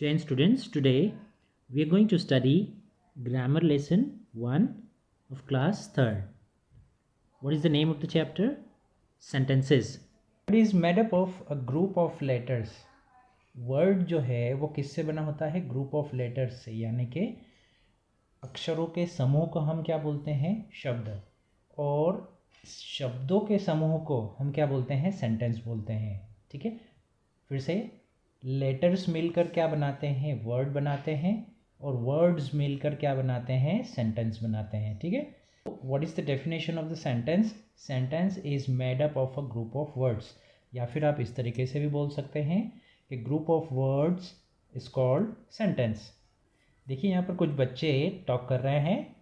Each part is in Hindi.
Jain students, today we are going to study grammar lesson 1 of class 3rd. What is the name of the chapter? Sentences. Word is made up of a group of letters. Word जो है वो किससे बना होता है? ग्रुप ऑफ लेटर्स से, यानी कि अक्षरों के समूह को हम क्या बोलते हैं? शब्द। और शब्दों के समूह को हम क्या बोलते हैं? सेंटेंस बोलते हैं। ठीक है, फिर से लेटर्स मिलकर क्या बनाते हैं? वर्ड बनाते हैं। और वर्ड्स मिलकर क्या बनाते हैं? सेंटेंस बनाते हैं। ठीक है, what is the definition of the sentence? Sentence is made up of a group of words. या फिर आप इस तरीके से भी बोल सकते हैं कि group of words is called sentence. देखिए यहाँ पर कुछ बच्चे टॉक कर रहे हैं।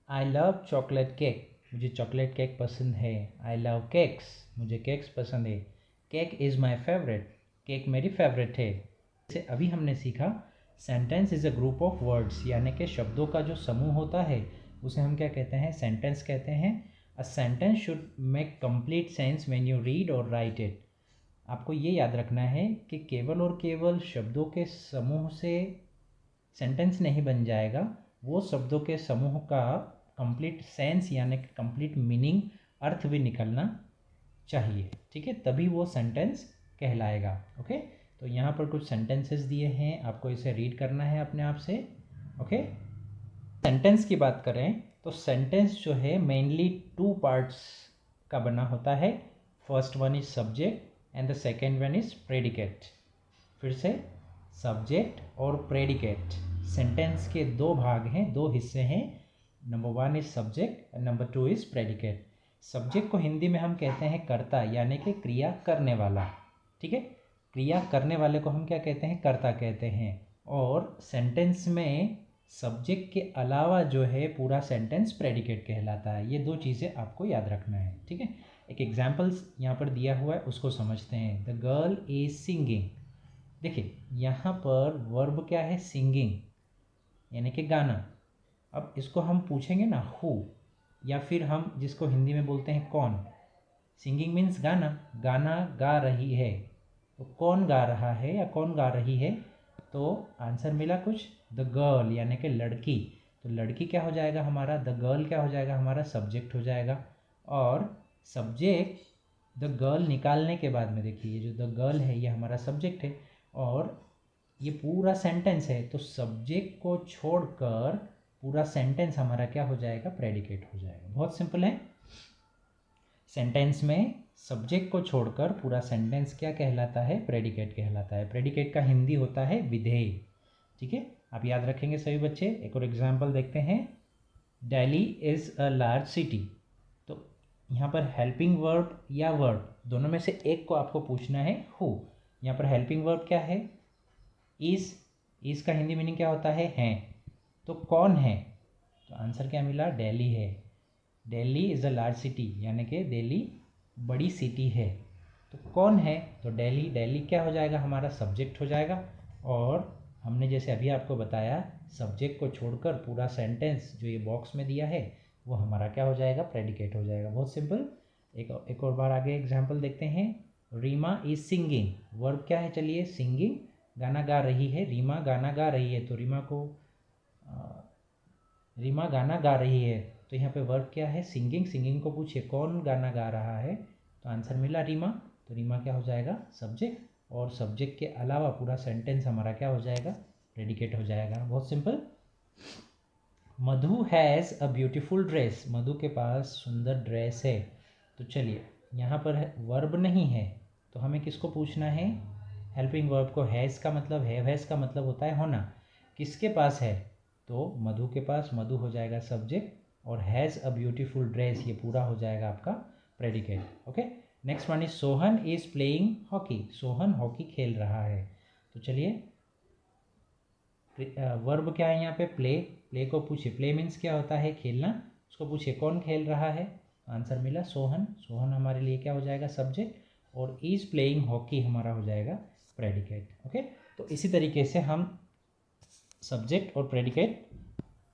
आई लव चॉकलेट केक, मुझे चॉकलेट केक पसंद है। आई लव केक्स, मुझे केक्स पसंद है। Cake is my favourite, cake मेरी फेवरेट है। जैसे अभी हमने सीखा, sentence is a group of words, यानी कि शब्दों का जो समूह होता है उसे हम क्या कहते हैं? सेंटेंस कहते हैं। A sentence should make complete sense when you read और राइट इट। आपको ये याद रखना है कि केवल और केवल शब्दों के समूह से सेंटेंस नहीं बन जाएगा, वो शब्दों के समूह का कंप्लीट सेंस यानी कि कंप्लीट मीनिंग, अर्थ भी निकलना चाहिए। ठीक है, तभी वो सेंटेंस कहलाएगा। ओके, तो यहाँ पर कुछ सेंटेंसेस दिए हैं, आपको इसे रीड करना है अपने आप से। ओके, सेंटेंस की बात करें तो सेंटेंस जो है मेनली 2 पार्ट्स का बना होता है। First one is subject and the second one is predicate. फिर से, सब्जेक्ट और प्रेडिकेट सेंटेंस के 2 भाग हैं, 2 हिस्से हैं। Number 1 is subject and number 2 is predicate. Subject को हिंदी में हम कहते हैं कर्ता, यानी कि क्रिया करने वाला। ठीक है, क्रिया करने वाले को हम क्या कहते हैं? कर्ता कहते हैं। और सेंटेंस में सब्जेक्ट के अलावा जो है पूरा सेंटेंस प्रेडिकेट कहलाता है। ये 2 चीज़ें आपको याद रखना है। ठीक है, एक एग्जाम्पल्स यहाँ पर दिया हुआ है, उसको समझते हैं। The girl is singing. देखिए यहाँ पर वर्ब क्या है? सिंगिंग, यानी कि गाना। अब इसको हम पूछेंगे ना हु, या फिर हम जिसको हिंदी में बोलते हैं कौन। सिंगिंग मीन्स गाना, गाना गा रही है। तो कौन गा रहा है या कौन गा रही है? तो आंसर मिला कुछ, द गर्ल, यानी कि लड़की। तो लड़की क्या हो जाएगा हमारा? द गर्ल क्या हो जाएगा हमारा? सब्जेक्ट हो जाएगा। और सब्जेक्ट द गर्ल निकालने के बाद में देखिए, ये जो द गर्ल है ये हमारा सब्जेक्ट है और ये पूरा सेंटेंस है। तो सब्जेक्ट को छोड़कर पूरा सेंटेंस हमारा क्या हो जाएगा? प्रेडिकेट हो जाएगा। बहुत सिंपल है। सेंटेंस में सब्जेक्ट को छोड़कर पूरा सेंटेंस क्या कहलाता है? प्रेडिकेट कहलाता है। प्रेडिकेट का हिंदी होता है विधेय। ठीक है, आप याद रखेंगे सभी बच्चे। एक और एग्जांपल देखते हैं। Delhi is a large city. तो यहाँ पर हेल्पिंग वर्ब या वर्ब दोनों में से एक को आपको पूछना है हु। यहाँ पर हेल्पिंग वर्ब क्या है? इज़ का हिंदी मीनिंग क्या होता है? तो कौन है? तो आंसर क्या मिला? दिल्ली है। Delhi is a large city, यानी कि दिल्ली बड़ी सिटी है। तो कौन है? तो दिल्ली। दिल्ली क्या हो जाएगा हमारा? सब्जेक्ट हो जाएगा। और हमने जैसे अभी आपको बताया, सब्जेक्ट को छोड़कर पूरा सेंटेंस जो ये बॉक्स में दिया है वो हमारा क्या हो जाएगा? प्रेडिकेट हो जाएगा। बहुत सिंपल। एक और बार आगे एग्जाम्पल देखते हैं। Reema is singing. वर्ब क्या है? चलिए, सिंगिंग, गाना गा रही है। रीमा गाना गा रही है, तो रीमा गाना गा रही है। तो यहाँ पे वर्ब क्या है? सिंगिंग। सिंगिंग को पूछिए कौन गाना गा रहा है? तो आंसर मिला रीमा। तो रीमा क्या हो जाएगा? सब्जेक्ट। और सब्जेक्ट के अलावा पूरा सेंटेंस हमारा क्या हो जाएगा? प्रेडिकेट हो जाएगा। बहुत simple. Madhu has a beautiful dress. Madhu के पास सुंदर ड्रेस है। तो चलिए, यहाँ पर वर्ब नहीं है तो हमें किसको पूछना है? हेल्पिंग वर्ब को। हैज़ का मतलब हैज़ का मतलब होता है होना। किसके पास है? तो मधु के पास। मधु हो जाएगा सब्जेक्ट और हैज़ अ ब्यूटीफुल ड्रेस ये पूरा हो जाएगा आपका predicate. Okay, next one is Sohan is playing hockey. Sohan hockey खेल रहा है। तो चलिए, वर्ब क्या है यहाँ पे? प्ले। प्ले को पूछिए, प्ले मीन्स क्या होता है? खेलना। उसको पूछिए कौन खेल रहा है? आंसर मिला सोहन। सोहन हमारे लिए क्या हो जाएगा? सब्जेक्ट। और इज प्लेइंग हॉकी हमारा हो जाएगा प्रेडिकेट। ओके, तो इसी तरीके से हम सब्जेक्ट और प्रेडिकेट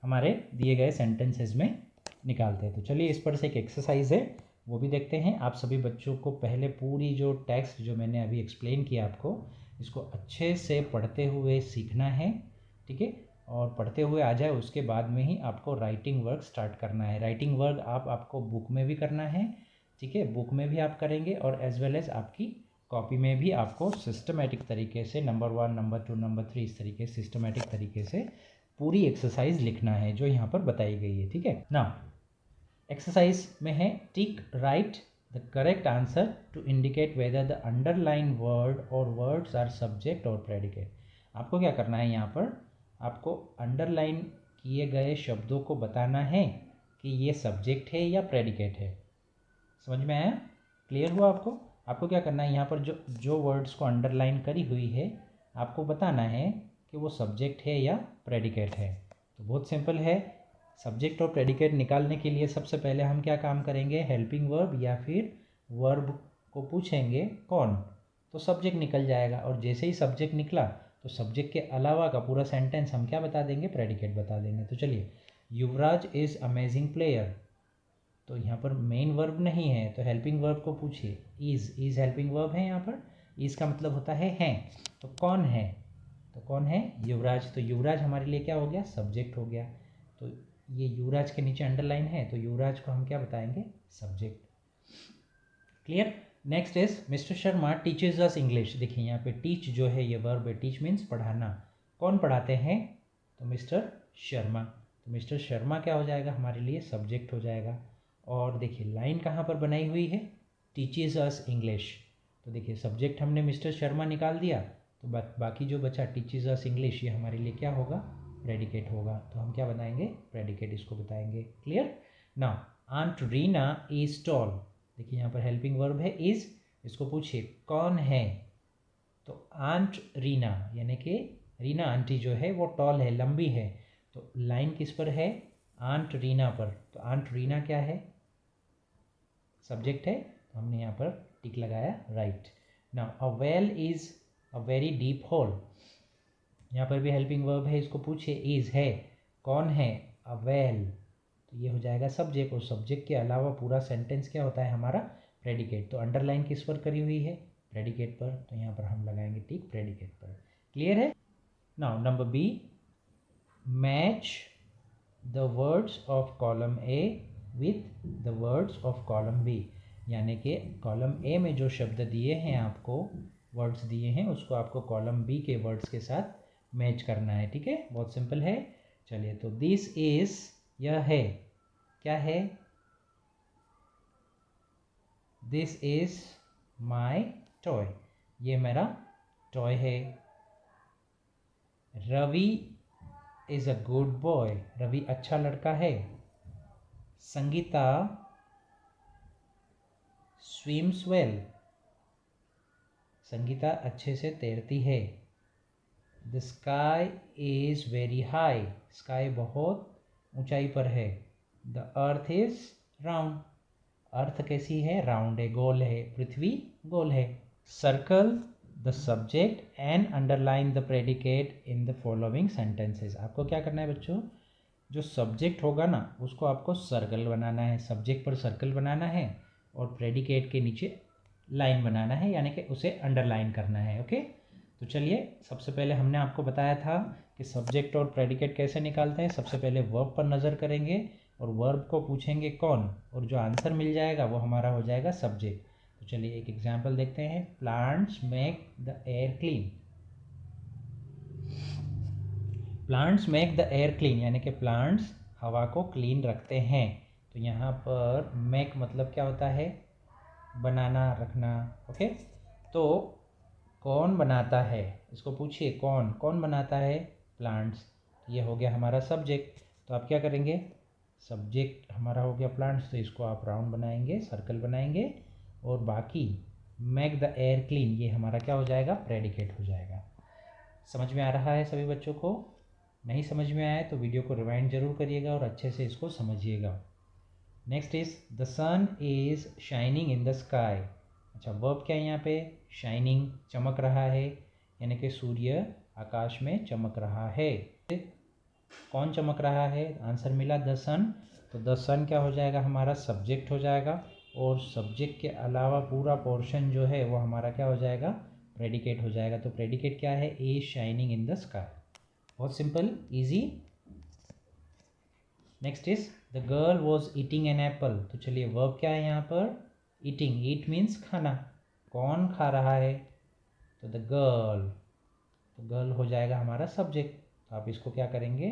हमारे दिए गए सेंटेंसेस में निकालते हैं। तो चलिए, इस पर से एक एक्सरसाइज है, वो भी देखते हैं। आप सभी बच्चों को पहले पूरी जो टेक्स्ट जो मैंने अभी एक्सप्लेन किया आपको, इसको अच्छे से पढ़ते हुए सीखना है, ठीक है। और पढ़ते हुए आ जाए उसके बाद में ही आपको राइटिंग वर्क स्टार्ट करना है। राइटिंग वर्क आपको बुक में भी करना है, ठीक है, बुक में भी आप करेंगे और एज वेल एज आपकी कॉपी में भी आपको सिस्टमेटिक तरीके से नंबर 1, नंबर 2, नंबर 3 इस तरीके सिस्टमेटिक तरीके से पूरी एक्सरसाइज लिखना है जो यहाँ पर बताई गई है, ठीक है ना। एक्सरसाइज में है tick right the correct answer to indicate whether the underline word और वर्ड्स आर सब्जेक्ट और प्रेडिकेट। आपको क्या करना है, यहाँ पर आपको अंडरलाइन किए गए शब्दों को बताना है कि ये सब्जेक्ट है या प्रेडिकेट है। समझ में आया? क्लियर हुआ आपको? आपको क्या करना है, यहाँ पर जो वर्ड्स को अंडरलाइन करी हुई है आपको बताना है कि वो सब्जेक्ट है या प्रेडिकेट है। तो बहुत सिंपल है। सब्जेक्ट और प्रेडिकेट निकालने के लिए सबसे पहले हम क्या काम करेंगे, हेल्पिंग वर्ब या फिर वर्ब को पूछेंगे कौन, तो सब्जेक्ट निकल जाएगा। और जैसे ही सब्जेक्ट निकला तो सब्जेक्ट के अलावा का पूरा सेंटेंस हम क्या बता देंगे, प्रेडिकेट बता देंगे। तो चलिए, युवराज इज़ अमेजिंग प्लेयर, तो यहाँ पर मेन वर्ब नहीं है तो हेल्पिंग वर्ब को पूछिए। इज़ हेल्पिंग वर्ब है, यहाँ पर इज़ का मतलब होता है हैं। तो कौन है, तो कौन है, युवराज। तो युवराज हमारे लिए क्या हो गया, सब्जेक्ट हो गया। तो ये युवराज के नीचे अंडरलाइन है तो युवराज को हम क्या बताएंगे, subject. Clear? Next is mister Sharma teaches us English. देखिए यहाँ पे टीच जो है ये वर्ब है, टीच मीन्स पढ़ाना। कौन पढ़ाते हैं, तो मिस्टर शर्मा। तो मिस्टर शर्मा क्या हो जाएगा, हमारे लिए सब्जेक्ट हो जाएगा। और देखिए लाइन कहाँ पर बनाई हुई है, टीचेज अस इंग्लिश। तो देखिए सब्जेक्ट हमने मिस्टर शर्मा निकाल दिया, तो बाकी जो बचा टीचेज अस इंग्लिश, ये हमारे लिए क्या होगा, प्रेडिकेट होगा। तो हम क्या बताएंगे, प्रेडिकेट इसको बताएंगे। Clear? Now aunt Reena is tall. देखिए यहाँ पर हेल्पिंग वर्ब है इज, इसको पूछिए कौन है, तो आंट रीना, यानी कि रीना आंटी जो है वो टॉल है, लंबी है। तो लाइन किस पर है, आंट रीना पर। तो आंट रीना क्या है, सब्जेक्ट है, तो हमने यहाँ पर टिक लगाया, right. Now a well is a very deep whole. यहाँ पर भी हेल्पिंग वर्ब है, इसको पूछिए इज है, कौन है, अ वेल, तो ये हो जाएगा सब्जेक्ट। और सब्जेक्ट के अलावा पूरा सेंटेंस क्या होता है हमारा, प्रेडिकेट। तो अंडरलाइन किस पर करी हुई है, प्रेडिकेट पर, तो यहाँ पर हम लगाएंगे टिक प्रेडिकेट पर। क्लियर है? Now number B, match the words of column A with the words of column B. यानी कि कॉलम ए में जो शब्द दिए हैं आपको, वर्ड्स दिए हैं, उसको आपको कॉलम बी के वर्ड्स के साथ मैच करना है, ठीक है, बहुत सिंपल है। चलिए, तो दिस इज, यह है, क्या है, दिस इज माई टॉय, ये मेरा टॉय है। Ravi is a good boy, Ravi अच्छा लड़का है। संगीता स्विम्स वेल, संगीता अच्छे से तैरती है। The sky is very high, sky बहुत ऊंचाई पर है। द अर्थ इज राउंड, अर्थ कैसी है, राउंड है, गोल है, पृथ्वी गोल है। Circle the subject and underline the predicate in the following sentences. आपको क्या करना है बच्चों, जो सब्जेक्ट होगा ना उसको आपको सर्कल बनाना है, सब्जेक्ट पर सर्कल बनाना है और प्रेडिकेट के नीचे लाइन बनाना है, यानी कि उसे अंडरलाइन करना है। ओके, तो चलिए, सबसे पहले हमने आपको बताया था कि सब्जेक्ट और प्रेडिकेट कैसे निकालते हैं। सबसे पहले वर्ब पर नज़र करेंगे और वर्ब को पूछेंगे कौन, और जो आंसर मिल जाएगा वो हमारा हो जाएगा सब्जेक्ट। तो चलिए एक एग्जांपल देखते हैं। Plants make the air clean, plants make the air clean, यानी कि प्लांट्स हवा को क्लीन रखते हैं। तो यहाँ पर मेक मतलब क्या होता है, बनाना, रखना। ओके, तो कौन बनाता है, इसको पूछिए कौन, कौन बनाता है, प्लांट्स। ये हो गया हमारा सब्जेक्ट। तो आप क्या करेंगे, सब्जेक्ट हमारा हो गया प्लांट्स, तो इसको आप राउंड बनाएंगे, सर्कल बनाएंगे, और बाकी मेक द एयर क्लीन ये हमारा क्या हो जाएगा, प्रेडिकेट हो जाएगा। समझ में आ रहा है सभी बच्चों को? नहीं समझ में आया तो वीडियो को रिवाइंड जरूर करिएगा और अच्छे से इसको समझिएगा। Next is the sun is shining in the sky. अच्छा, वर्ब क्या है यहाँ पे, शाइनिंग, चमक रहा है, यानी कि सूर्य आकाश में चमक रहा है। कौन चमक रहा है, आंसर मिला द सन। तो द सन क्या हो जाएगा, हमारा सब्जेक्ट हो जाएगा, और सब्जेक्ट के अलावा पूरा पोर्शन जो है वो हमारा क्या हो जाएगा, प्रेडिकेट हो जाएगा। तो प्रेडिकेट क्या है? Is shining in the sky. बहुत simple, easy. Next is the girl was eating an apple. तो चलिए वर्ब क्या है यहाँ पर? ईटिंग। ईट मीन्स खाना। कौन खा रहा है? तो द गर्ल। तो गर्ल हो जाएगा हमारा सब्जेक्ट। तो आप इसको क्या करेंगे?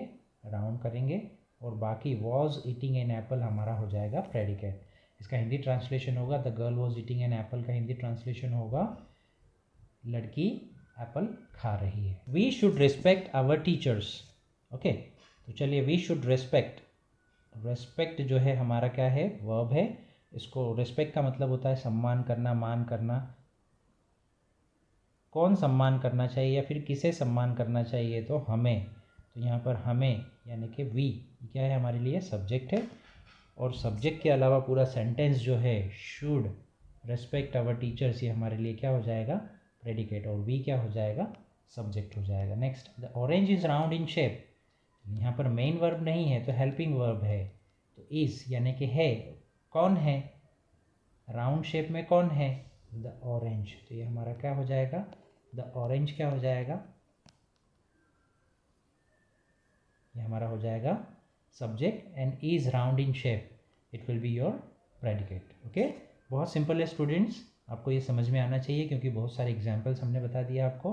राउंड करेंगे और बाकी वॉज ईटिंग एन एप्पल हमारा हो जाएगा प्रेडिकेट। इसका हिंदी ट्रांसलेशन होगा the girl was eating an apple का हिंदी ट्रांसलेशन होगा लड़की एप्पल खा रही है। We should respect our teachers. Okay, तो चलिए वी शुड रिस्पेक्ट। रेस्पेक्ट जो है हमारा क्या है? वर्ब है। इसको रिस्पेक्ट का मतलब होता है सम्मान करना, मान करना। कौन सम्मान करना चाहिए या फिर किसे सम्मान करना चाहिए? तो हमें। तो यहाँ पर हमें यानी कि वी क्या है? हमारे लिए सब्जेक्ट है। और सब्जेक्ट के अलावा पूरा सेंटेंस जो है शुड रेस्पेक्ट आवर टीचर्स, ये हमारे लिए क्या हो जाएगा? प्रेडिकेट। और वी क्या हो जाएगा? सब्जेक्ट हो जाएगा। Next, the orange is round in shape. यहाँ पर मेन वर्ब नहीं है तो हेल्पिंग वर्ब है। तो इज यानी कि है। कौन है? राउंड शेप में कौन है? The orange. तो ये हमारा क्या हो जाएगा? द ऑरेंज क्या हो जाएगा? ये हमारा हो जाएगा subject. And is round in shape, it will be your predicate. Okay, बहुत सिंपल है स्टूडेंट्स, आपको ये समझ में आना चाहिए क्योंकि बहुत सारे एग्जाम्पल्स हमने बता दिया आपको।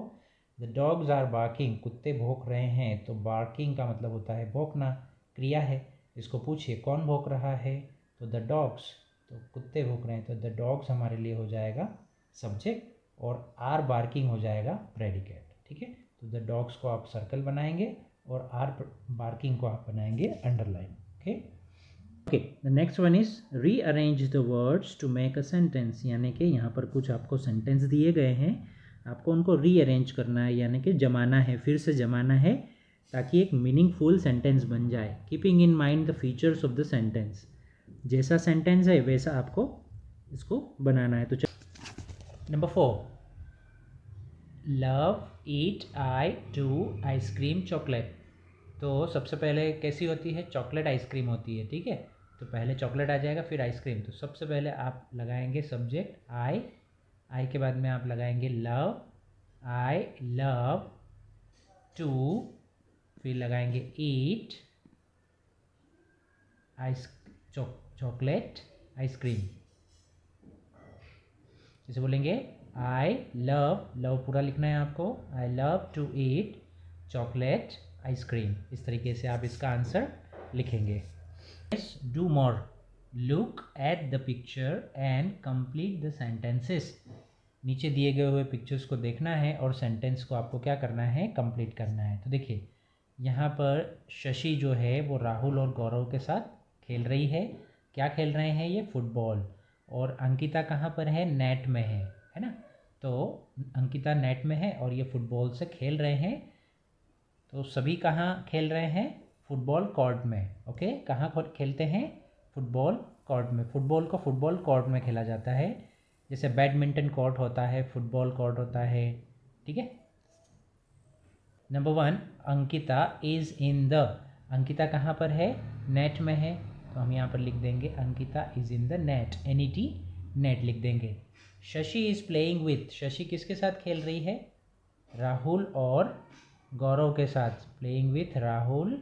द डॉग्स आर बार्किंग, कुत्ते भौंक रहे हैं। तो बार्किंग का मतलब होता है भौंकना, क्रिया है। इसको पूछिए कौन भौंक रहा है? तो द डॉग्स। तो कुत्ते भौंक रहे हैं तो द डॉग्स हमारे लिए हो जाएगा सब्जेक्ट और आर बार्किंग हो जाएगा प्रेडिकेट। ठीक है, तो द डॉग्स को आप सर्कल बनाएंगे और आर बार्किंग को आप बनाएंगे underline. Okay okay, the next one is rearrange the words to make a sentence. यानी कि यहाँ पर कुछ आपको सेंटेंस दिए गए हैं, आपको उनको रीअरेंज करना है यानी कि जमाना है, फिर से जमाना है ताकि एक मीनिंगफुल सेंटेंस बन जाए। Keeping in mind the features of the sentence, जैसा सेंटेंस है वैसा आपको इसको बनाना है। तो नंबर 4, love eat I to ice cream chocolate. तो सबसे पहले कैसी होती है? चॉकलेट आइसक्रीम होती है। ठीक है, तो पहले चॉकलेट आ जाएगा फिर आइसक्रीम। तो सबसे पहले आप लगाएंगे सब्जेक्ट आई, आई के बाद में आप लगाएंगे लव, आई लव टू, फिर लगाएंगे ईट आइस चॉकलेट आइसक्रीम। जैसे बोलेंगे आई लव, लव पूरा लिखना है आपको, I love to eat chocolate ice cream. इस तरीके से आप इसका आंसर लिखेंगे। Do more, look at the picture and complete the sentences. नीचे दिए गए हुए पिक्चर्स को देखना है और सेंटेंस को आपको क्या करना है? कंप्लीट करना है। तो देखिए यहाँ पर शशि जो है वो राहुल और गौरव के साथ खेल रही है। क्या खेल रहे हैं? ये फुटबॉल। और अंकिता कहाँ पर है? नेट में है ना। तो अंकिता नेट में है और ये फुटबॉल से खेल रहे हैं। तो सभी कहाँ खेल रहे हैं? फुटबॉल कोर्ट में। ओके, कहाँ खेलते हैं? फुटबॉल कोर्ट में। फुटबॉल को फुटबॉल कोर्ट में खेला जाता है। जैसे बैडमिंटन कोर्ट होता है, फुटबॉल कोर्ट होता है। ठीक है। Number 1, Ankita is in the. Ankita कहाँ पर है? नेट में है। तो हम यहाँ पर लिख देंगे Ankita is in the net, NET, net लिख देंगे। Shashi is playing with, Shashi किसके साथ खेल रही है? राहुल और गौरव के साथ। प्लेइंग विथ राहुल,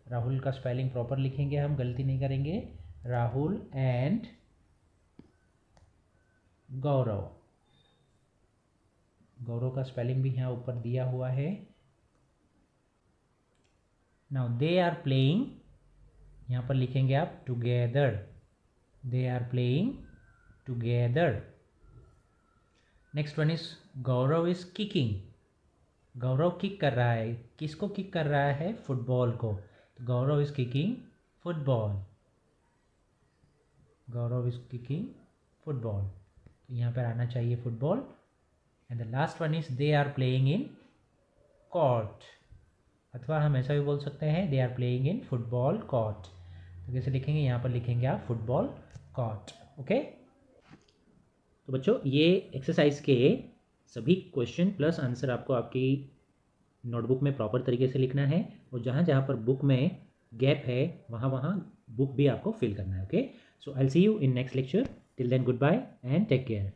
राहुल का स्पेलिंग प्रॉपर लिखेंगे, हम गलती नहीं करेंगे। राहुल एंड गौरव, गौरव का स्पेलिंग भी यहाँ ऊपर दिया हुआ है। नाउ दे आर प्लेइंग, यहाँ पर लिखेंगे आप together, they are playing together. Next one is Gaurav is kicking, Gaurav kick कर रहा है। किसको किक कर रहा है? फुटबॉल को। तो Gaurav is kicking football, Gaurav is kicking football. तो यहाँ पर आना चाहिए football. And the last one is they are playing in court, अथवा हम ऐसा भी बोल सकते हैं they are playing in football court. तो कैसे लिखेंगे? यहाँ पर लिखेंगे आप फुटबॉल कोर्ट। ओके, तो बच्चों ये एक्सरसाइज के सभी क्वेश्चन प्लस आंसर आपको आपकी नोटबुक में प्रॉपर तरीके से लिखना है और जहाँ जहाँ पर बुक में गैप है वहाँ वहाँ बुक भी आपको फिल करना है। Okay, so I will see you in next lecture. Till then goodbye and take care.